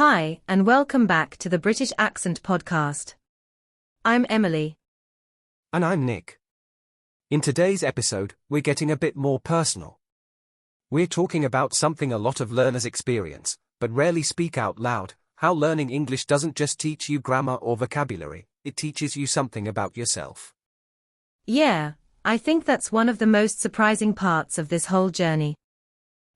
Hi, and welcome back to the British Accent Podcast. I'm Emily. And I'm Nick. In today's episode, we're getting a bit more personal. We're talking about something a lot of learners experience, but rarely speak out loud: how learning English doesn't just teach you grammar or vocabulary, it teaches you something about yourself. Yeah, I think that's one of the most surprising parts of this whole journey.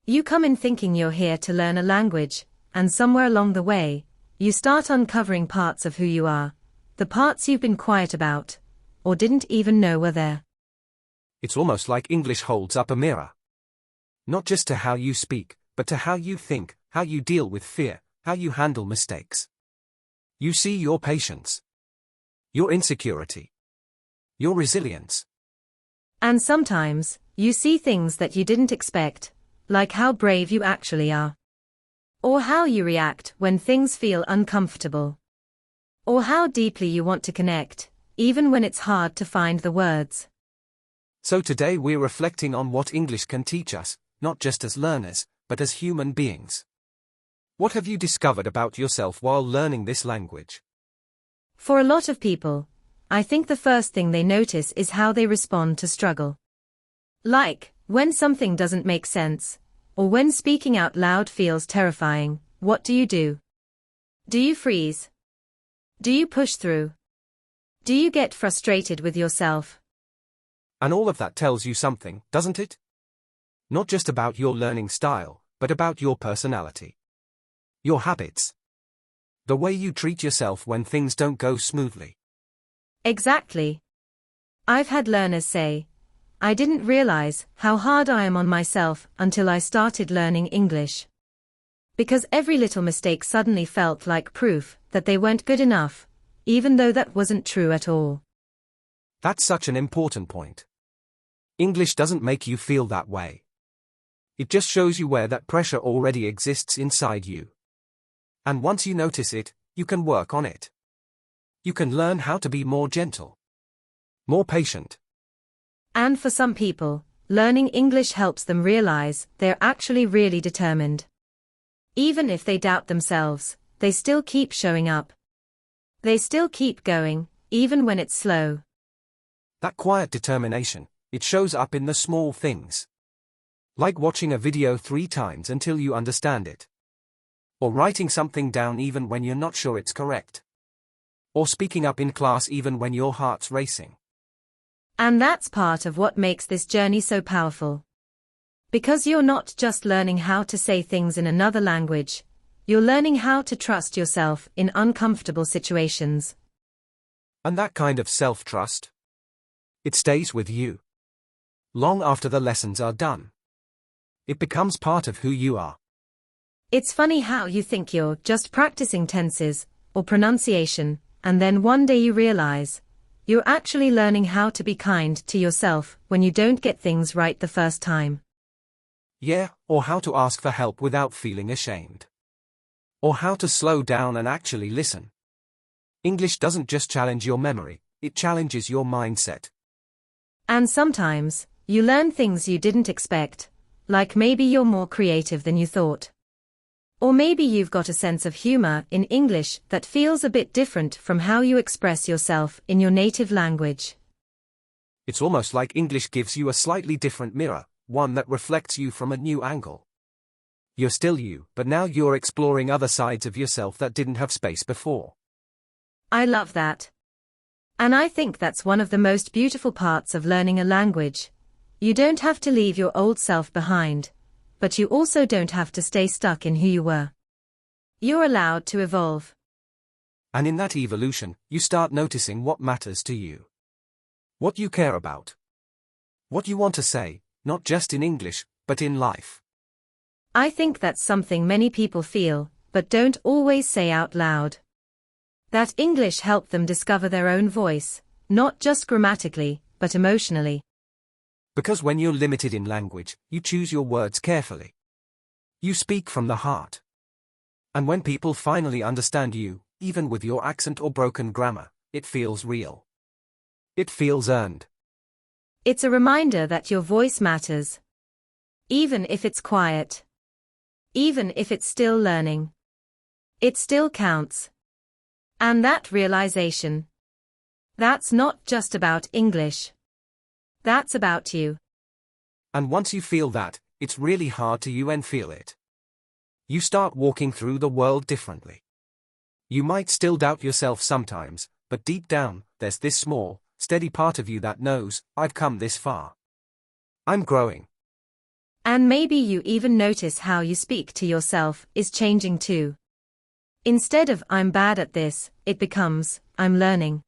You come in thinking you're here to learn a language, and somewhere along the way, you start uncovering parts of who you are, the parts you've been quiet about, or didn't even know were there. It's almost like English holds up a mirror. Not just to how you speak, but to how you think, how you deal with fear, how you handle mistakes. You see your patience, your insecurity, your resilience. And sometimes, you see things that you didn't expect, like how brave you actually are. Or how you react when things feel uncomfortable. Or how deeply you want to connect, even when it's hard to find the words. So today we're reflecting on what English can teach us, not just as learners, but as human beings. What have you discovered about yourself while learning this language? For a lot of people, I think the first thing they notice is how they respond to struggle. Like, when something doesn't make sense, or when speaking out loud feels terrifying, what do? Do you freeze? Do you push through? Do you get frustrated with yourself? And all of that tells you something, doesn't it? Not just about your learning style, but about your personality. Your habits. The way you treat yourself when things don't go smoothly. Exactly. I've had learners say, I didn't realize how hard I am on myself until I started learning English. Because every little mistake suddenly felt like proof that they weren't good enough, even though that wasn't true at all. That's such an important point. English doesn't make you feel that way. It just shows you where that pressure already exists inside you. And once you notice it, you can work on it. You can learn how to be more gentle, more patient. And for some people, learning English helps them realize they're actually really determined. Even if they doubt themselves, they still keep showing up. They still keep going, even when it's slow. That quiet determination, it shows up in the small things. Like watching a video 3 times until you understand it. Or writing something down even when you're not sure it's correct. Or speaking up in class even when your heart's racing. And that's part of what makes this journey so powerful. Because you're not just learning how to say things in another language, you're learning how to trust yourself in uncomfortable situations. And that kind of self-trust, it stays with you. Long after the lessons are done. It becomes part of who you are. It's funny how you think you're just practicing tenses or pronunciation, and then one day you realize you're actually learning how to be kind to yourself when you don't get things right the first time. Yeah, or how to ask for help without feeling ashamed. Or how to slow down and actually listen. English doesn't just challenge your memory, it challenges your mindset. And sometimes, you learn things you didn't expect, like maybe you're more creative than you thought. Or maybe you've got a sense of humor in English that feels a bit different from how you express yourself in your native language. It's almost like English gives you a slightly different mirror, one that reflects you from a new angle. You're still you, but now you're exploring other sides of yourself that didn't have space before. I love that. And I think that's one of the most beautiful parts of learning a language. You don't have to leave your old self behind. But you also don't have to stay stuck in who you were. You're allowed to evolve. And in that evolution, you start noticing what matters to you. What you care about. What you want to say, not just in English, but in life. I think that's something many people feel, but don't always say out loud. That English helped them discover their own voice, not just grammatically, but emotionally. Because when you're limited in language, you choose your words carefully. You speak from the heart. And when people finally understand you, even with your accent or broken grammar, it feels real. It feels earned. It's a reminder that your voice matters. Even if it's quiet. Even if it's still learning. It still counts. And that realization. That's not just about English. That's about you. And once you feel that, it's really hard to you and feel it. You start walking through the world differently. You might still doubt yourself sometimes, but deep down, there's this small, steady part of you that knows, I've come this far. I'm growing. And maybe you even notice how you speak to yourself is changing too. Instead of I'm bad at this, it becomes I'm learning.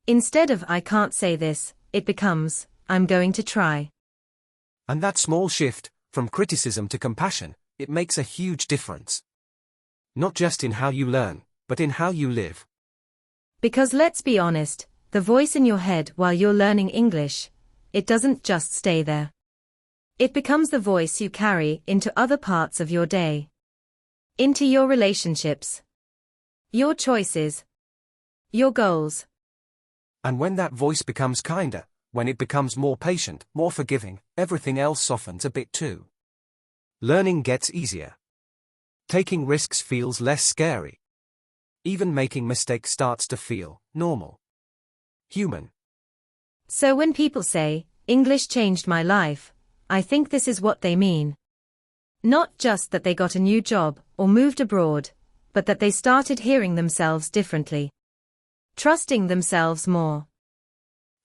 Instead of I can't say this, it becomes I'm going to try. And that small shift, from criticism to compassion, it makes a huge difference. Not just in how you learn, but in how you live. Because let's be honest, the voice in your head while you're learning English, it doesn't just stay there. It becomes the voice you carry into other parts of your day. Into your relationships. Your choices. Your goals. And when that voice becomes kinder, when it becomes more patient, more forgiving, everything else softens a bit too. Learning gets easier. Taking risks feels less scary. Even making mistakes starts to feel normal. Human. So when people say, English changed my life, I think this is what they mean. Not just that they got a new job or moved abroad, but that they started hearing themselves differently. Trusting themselves more.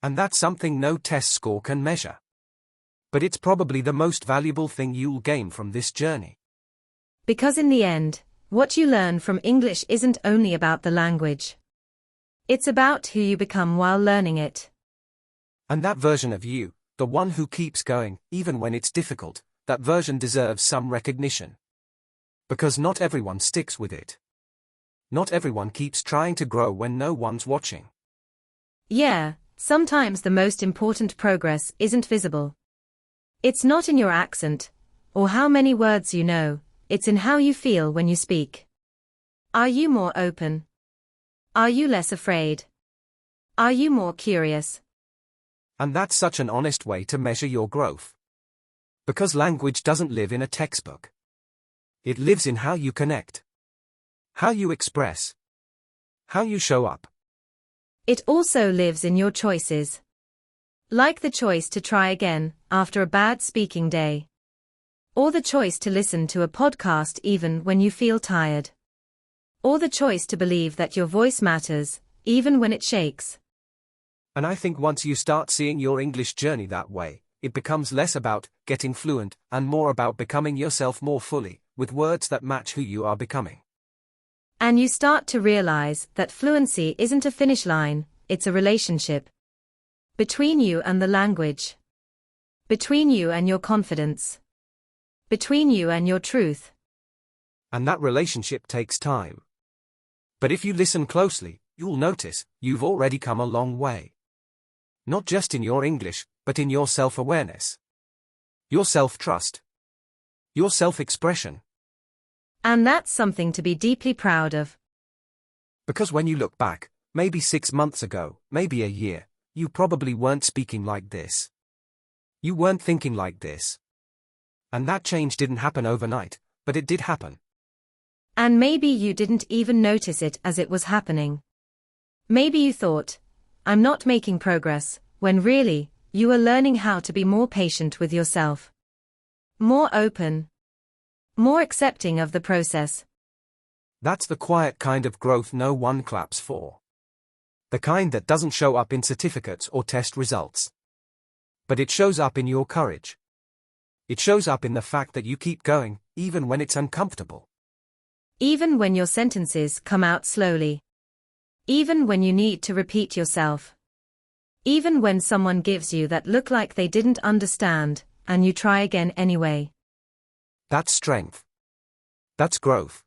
And that's something no test score can measure. But it's probably the most valuable thing you'll gain from this journey. Because in the end, what you learn from English isn't only about the language. It's about who you become while learning it. And that version of you, the one who keeps going, even when it's difficult, that version deserves some recognition. Because not everyone sticks with it. Not everyone keeps trying to grow when no one's watching. Yeah, sometimes the most important progress isn't visible. It's not in your accent, or how many words you know, it's in how you feel when you speak. Are you more open? Are you less afraid? Are you more curious? And that's such an honest way to measure your growth. Because language doesn't live in a textbook. It lives in how you connect. How you express. How you show up. It also lives in your choices. Like the choice to try again after a bad speaking day. Or the choice to listen to a podcast even when you feel tired. Or the choice to believe that your voice matters, even when it shakes. And I think once you start seeing your English journey that way, it becomes less about getting fluent and more about becoming yourself more fully, with words that match who you are becoming. And you start to realize that fluency isn't a finish line, it's a relationship. Between you and the language. Between you and your confidence. Between you and your truth. And that relationship takes time. But if you listen closely, you'll notice you've already come a long way. Not just in your English, but in your self-awareness. Your self-trust. Your self-expression. And that's something to be deeply proud of. Because when you look back, maybe 6 months ago, maybe a year, you probably weren't speaking like this. You weren't thinking like this. And that change didn't happen overnight, but it did happen. And maybe you didn't even notice it as it was happening. Maybe you thought, I'm not making progress, when really, you are learning how to be more patient with yourself. More open. More accepting of the process. That's the quiet kind of growth no one claps for. The kind that doesn't show up in certificates or test results. But it shows up in your courage. It shows up in the fact that you keep going, even when it's uncomfortable. Even when your sentences come out slowly. Even when you need to repeat yourself. Even when someone gives you that look like they didn't understand, and you try again anyway. That's strength. That's growth.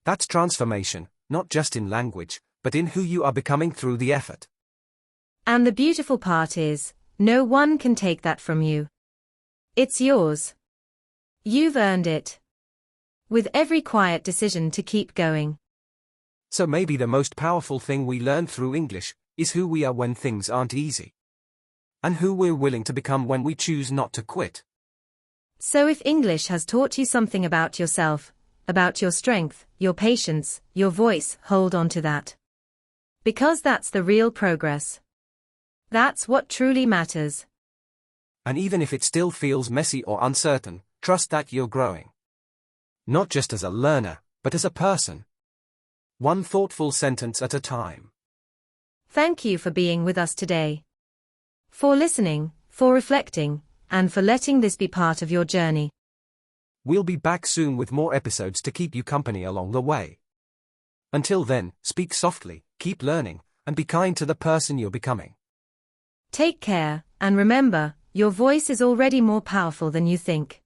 That's transformation, not just in language, but in who you are becoming through the effort. And the beautiful part is, no one can take that from you. It's yours. You've earned it. With every quiet decision to keep going. So maybe the most powerful thing we learn through English is who we are when things aren't easy. And who we're willing to become when we choose not to quit. So if English has taught you something about yourself, about your strength, your patience, your voice. Hold on to that. Because that's the real progress. That's what truly matters. And even if it still feels messy or uncertain, trust that you're growing. Not just as a learner, but as a person. One thoughtful sentence at a time. Thank you for being with us today. For listening, for reflecting, and for letting this be part of your journey. We'll be back soon with more episodes to keep you company along the way. Until then, speak softly, keep learning, and be kind to the person you're becoming. Take care, and remember, your voice is already more powerful than you think.